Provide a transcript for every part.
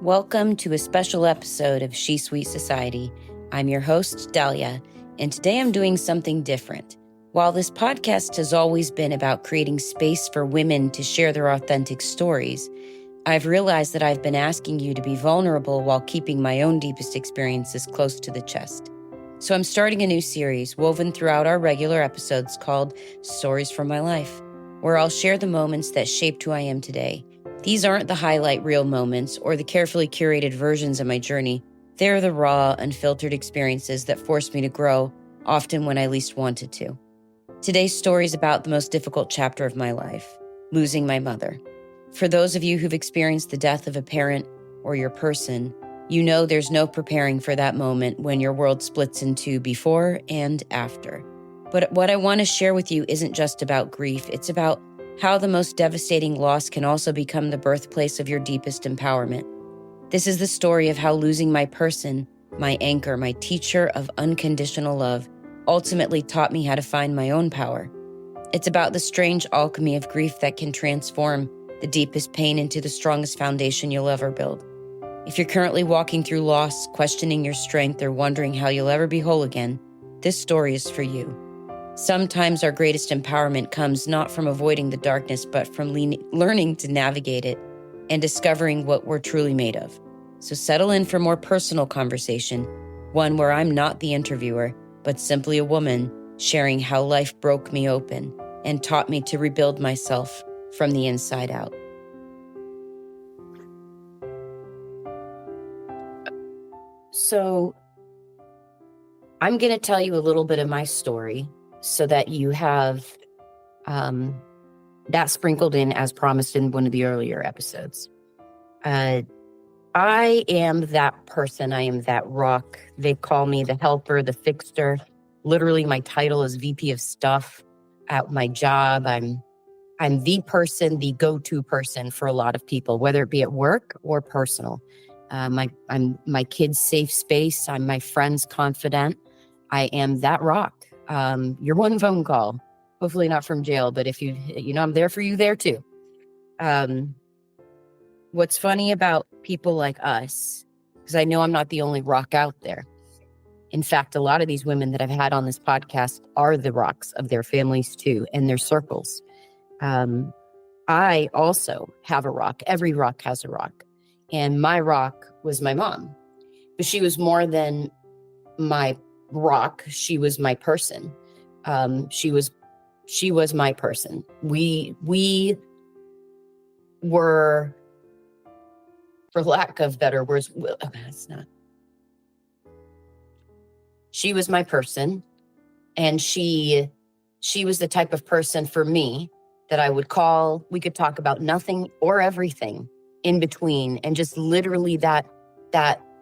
Welcome to a special episode of She Sweet Society. I'm your host, Dahlia, and today I'm doing something different. While this podcast has always been about creating space for women to share their authentic stories, I've realized that I've been asking you to be vulnerable while keeping my own deepest experiences close to the chest. So I'm starting a new series woven throughout our regular episodes called Stories from My Life, where I'll share the moments that shaped who I am today. These aren't the highlight reel moments or the carefully curated versions of my journey. They're the raw, unfiltered experiences that forced me to grow, often when I least wanted to. Today's story is about the most difficult chapter of my life, losing my mother. For those of you who've experienced the death of a parent or your person, you know there's no preparing for that moment when your world splits into before and after. But what I want to share with you isn't just about grief. It's about how the most devastating loss can also become the birthplace of your deepest empowerment. This is the story of how losing my person, my anchor, my teacher of unconditional love, ultimately taught me how to find my own power. It's about the strange alchemy of grief that can transform the deepest pain into the strongest foundation you'll ever build. If you're currently walking through loss, questioning your strength, or wondering how you'll ever be whole again, this story is for you. Sometimes our greatest empowerment comes not from avoiding the darkness, but from learning to navigate it and discovering what we're truly made of. So settle in for more personal conversation, one where I'm not the interviewer, but simply a woman sharing how life broke me open and taught me to rebuild myself from the inside out. So I'm going to tell you a little bit of my story so that you have that sprinkled in as promised in one of the earlier episodes. I am that person. I am that rock. They call me the helper, the fixer. Literally, my title is VP of Stuff at my job. I'm the person, the go-to person for a lot of people, whether it be at work or personal. I'm my kid's safe space. I'm my friend's confidant. I am that rock. Your one phone call, hopefully not from jail, but if you know, I'm there for you there too. What's funny about people like us, because I know I'm not the only rock out there. In fact, a lot of these women that I've had on this podcast are the rocks of their families too, and their circles. I also have a rock. Every rock has a rock. And my rock was my mom. But she was more than my rock. She was my person. She was my person. We were, for lack of better words, she was my person. And she was the type of person for me that I would call. We could talk about nothing or everything in between, and just literally that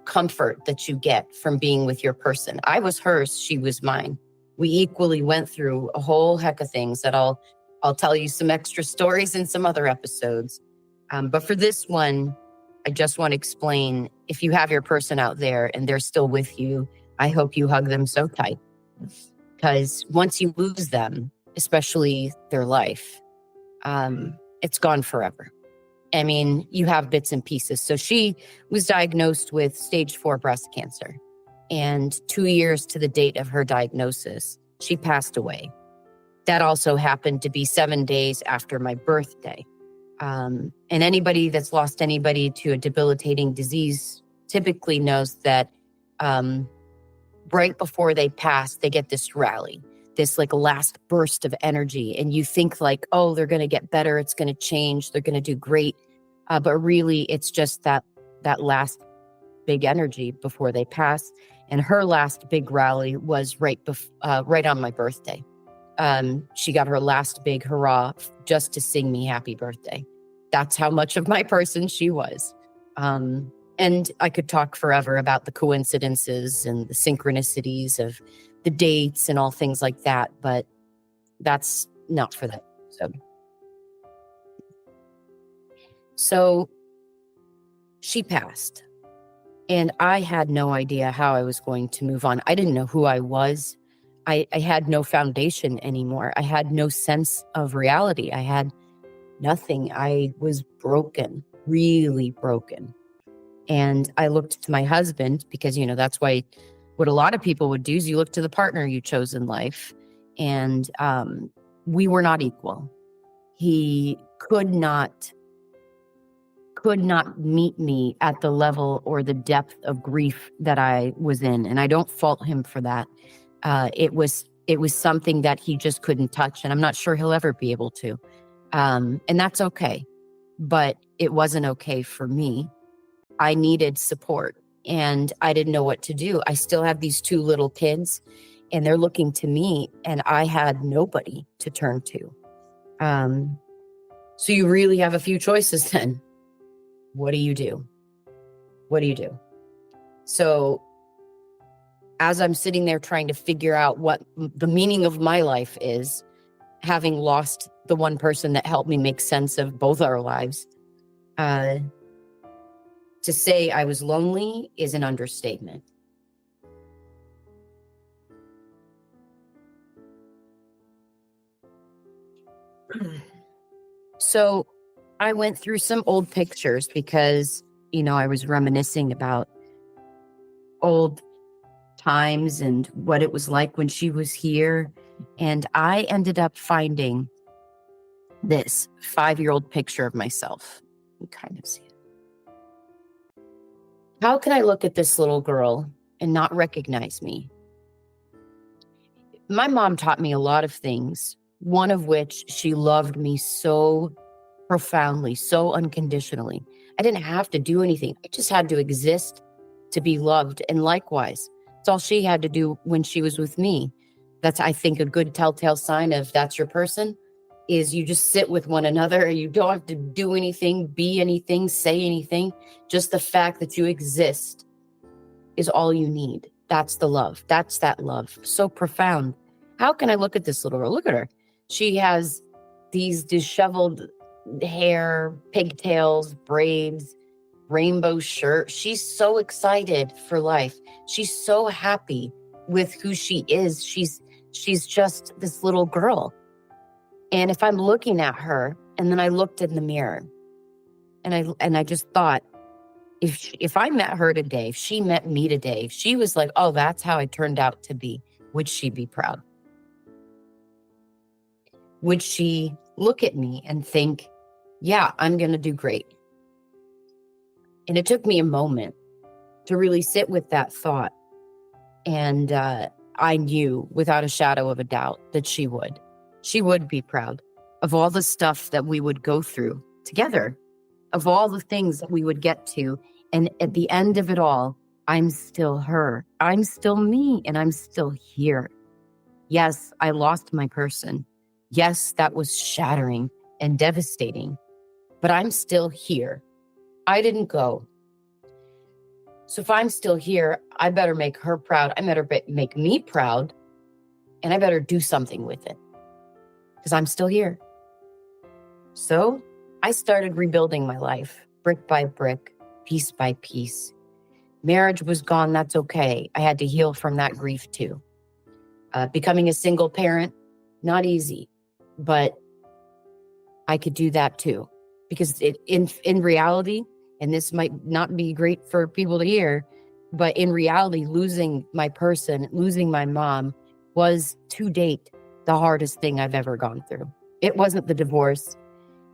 comfort that you get from being with your person. I was hers, she was mine. We equally went through a whole heck of things that I'll tell you some extra stories in some other episodes. But for this one, I just want to explain, if you have your person out there and they're still with you, I hope you hug them so tight. Because once you lose them, especially their life, it's gone forever. I mean, you have bits and pieces. So she was diagnosed with stage 4 breast cancer. And 2 years to the date of her diagnosis, she passed away. That also happened to be 7 days after my birthday. And anybody that's lost anybody to a debilitating disease typically knows that right before they pass, they get this rally, this like last burst of energy. And you think like, oh, they're going to get better. It's going to change. They're going to do great. But really, it's just that last big energy before they pass. And her last big rally was right on my birthday. She got her last big hurrah just to sing me happy birthday. That's how much of my person she was. And I could talk forever about the coincidences and the synchronicities of the dates and all things like that, but that's not for that. So she passed, and I had no idea how I was going to move on. I didn't know who I was. I had no foundation anymore. I had no sense of reality. I had nothing. I was broken, really broken. And I looked to my husband because, that's why what a lot of people would do is you look to the partner you chose in life. And we were not equal. He could not meet me at the level or the depth of grief that I was in. And I don't fault him for that. It was something that he just couldn't touch. And I'm not sure he'll ever be able to. And that's okay. But it wasn't okay for me. I needed support and I didn't know what to do. I still have these 2 little kids and they're looking to me and I had nobody to turn to. So you really have a few choices then. What do you do? What do you do? So as I'm sitting there trying to figure out what the meaning of my life is, having lost the one person that helped me make sense of both our lives, to say I was lonely is an understatement. So I went through some old pictures because, I was reminiscing about old times and what it was like when she was here. And I ended up finding this 5-year-old picture of myself. You kind of see it. How can I look at this little girl and not recognize me? My mom taught me a lot of things, one of which she loved me so profoundly, so unconditionally. I didn't have to do anything. I just had to exist to be loved. And likewise, it's all she had to do when she was with me. That's, I think, a good telltale sign of that's your person, is you just sit with one another. You don't have to do anything, be anything, say anything. Just the fact that you exist is all you need. That's the love. That's that love. So profound. How can I look at this little girl? Look at her. She has these disheveled hair, pigtails, braids, rainbow shirt. She's so excited for life. She's so happy with who she is. She's just this little girl. And if I'm looking at her, and then I looked in the mirror, and I just thought, if I met her today, if she met me today, if she was like, oh, that's how I turned out to be, would she be proud? Would she look at me and think, yeah, I'm going to do great? And it took me a moment to really sit with that thought. And I knew without a shadow of a doubt that she would. She would be proud of all the stuff that we would go through together, of all the things that we would get to. And at the end of it all, I'm still her. I'm still me, and I'm still here. Yes, I lost my person. Yes, that was shattering and devastating, but I'm still here. I didn't go. So if I'm still here, I better make her proud. I better make me proud, and I better do something with it because I'm still here. So I started rebuilding my life brick by brick, piece by piece. Marriage was gone. That's okay. I had to heal from that grief too. Becoming a single parent, not easy, but I could do that too. Because in reality, and this might not be great for people to hear, but in reality, losing my person, losing my mom was to date the hardest thing I've ever gone through. It wasn't the divorce.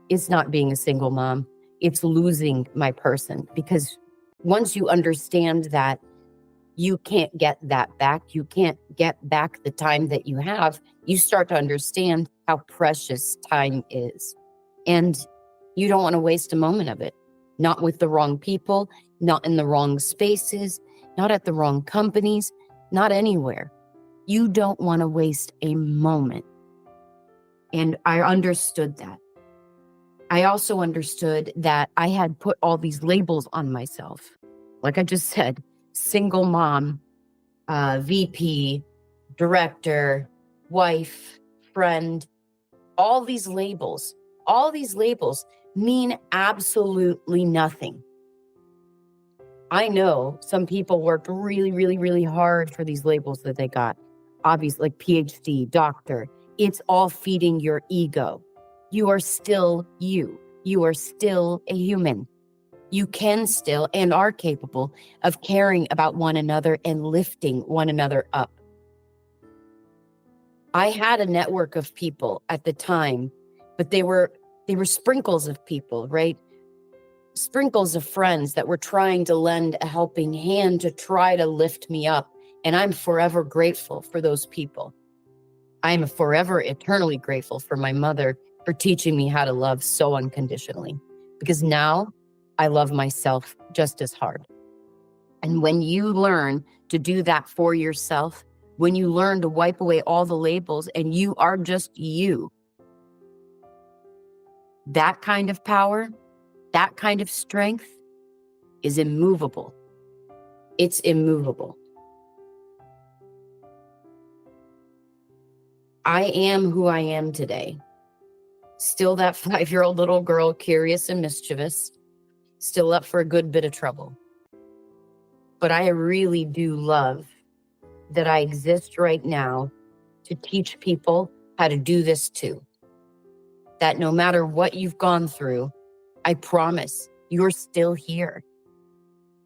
It's not being a single mom. It's losing my person. Because once you understand that you can't get that back, you can't get back the time that you have, you start to understand how precious time is. And you don't want to waste a moment of it. Not with the wrong people, not in the wrong spaces, not at the wrong companies, not anywhere. You don't want to waste a moment. And I understood that. I also understood that I had put all these labels on myself. Like I just said, single mom, VP, director, wife, friend, all these labels mean absolutely nothing. I know some people worked really, really, really hard for these labels that they got. Obviously, like PhD, doctor. It's all feeding your ego. You are still you. You are still a human. You can still and are capable of caring about one another and lifting one another up. I had a network of people at the time, but they were sprinkles of people, right? Sprinkles of friends that were trying to lend a helping hand to try to lift me up. And I'm forever grateful for those people. I'm forever eternally grateful for my mother for teaching me how to love so unconditionally, because now I love myself just as hard. And when you learn to do that for yourself, when you learn to wipe away all the labels and you are just you, that kind of power, that kind of strength is immovable. It's immovable. I am who I am today. Still that 5-year-old little girl, curious and mischievous, still up for a good bit of trouble. But I really do love that I exist right now to teach people how to do this too. That no matter what you've gone through, I promise you're still here.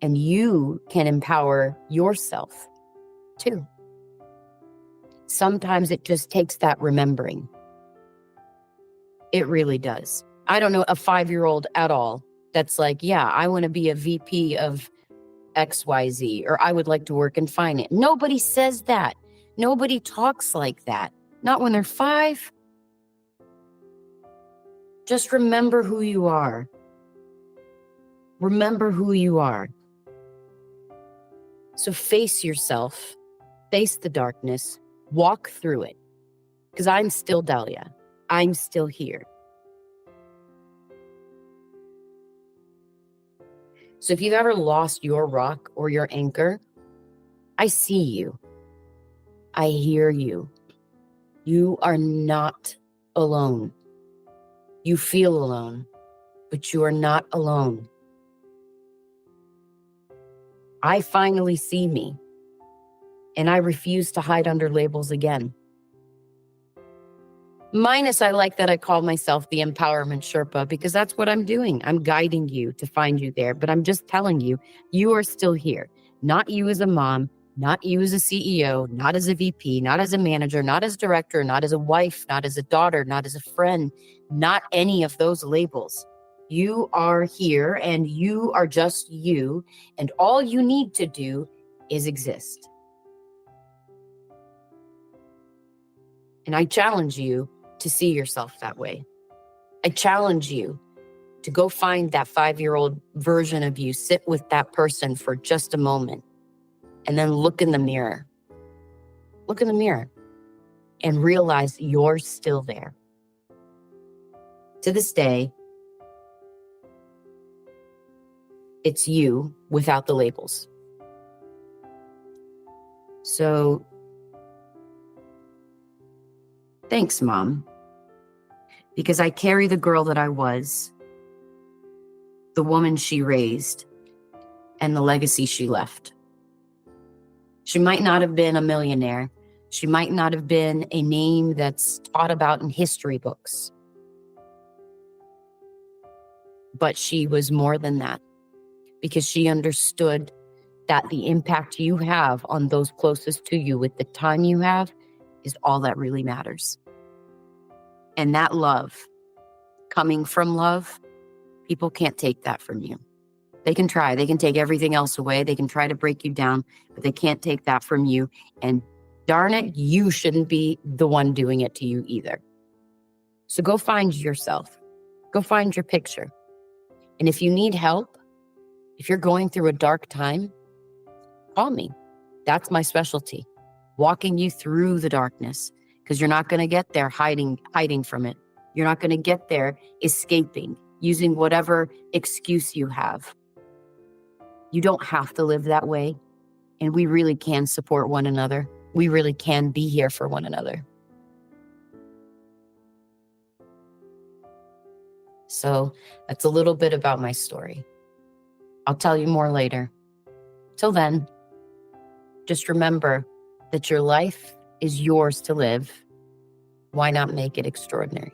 And you can empower yourself too. Sometimes it just takes that remembering. It really does. I don't know a 5-year-old at all that's like, yeah, I want to be a VP of XYZ, or I would like to work in finance. Nobody says that. Nobody talks like that. Not when they're 5. Just remember who you are. Remember who you are. So face yourself, face the darkness, walk through it. Because I'm still Dahlia. I'm still here. So if you've ever lost your rock or your anchor, I see you. I hear you. You are not alone. You feel alone, but you are not alone. I finally see me, and I refuse to hide under labels again. Minus, I like that I call myself the Empowerment Sherpa, because that's what I'm doing. I'm guiding you to find you there, but I'm just telling you, you are still here. Not you as a mom, not you as a CEO, not as a VP, not as a manager, not as a director, not as a wife, not as a daughter, not as a friend, not any of those labels. You are here and you are just you, and all you need to do is exist. And I challenge you to see yourself that way. I challenge you to go find that 5-year-old version of you, sit with that person for just a moment, and then look in the mirror. Look in the mirror and realize you're still there. To this day, it's you without the labels. So, thanks, Mom. Because I carry the girl that I was, the woman she raised, and the legacy she left. She might not have been a millionaire. She might not have been a name that's taught about in history books. But she was more than that, because she understood that the impact you have on those closest to you with the time you have is all that really matters. And that love, coming from love, people can't take that from you. They can try. They can take everything else away. They can try to break you down, but they can't take that from you. And darn it, you shouldn't be the one doing it to you either. So go find yourself. Go find your picture. And if you need help, if you're going through a dark time, call me. That's my specialty. Walking you through the darkness, because you're not going to get there hiding from it. You're not going to get there escaping, using whatever excuse you have. You don't have to live that way. And we really can support one another. We really can be here for one another. So that's a little bit about my story. I'll tell you more later. Till then, just remember that your life is yours to live. Why not make it extraordinary?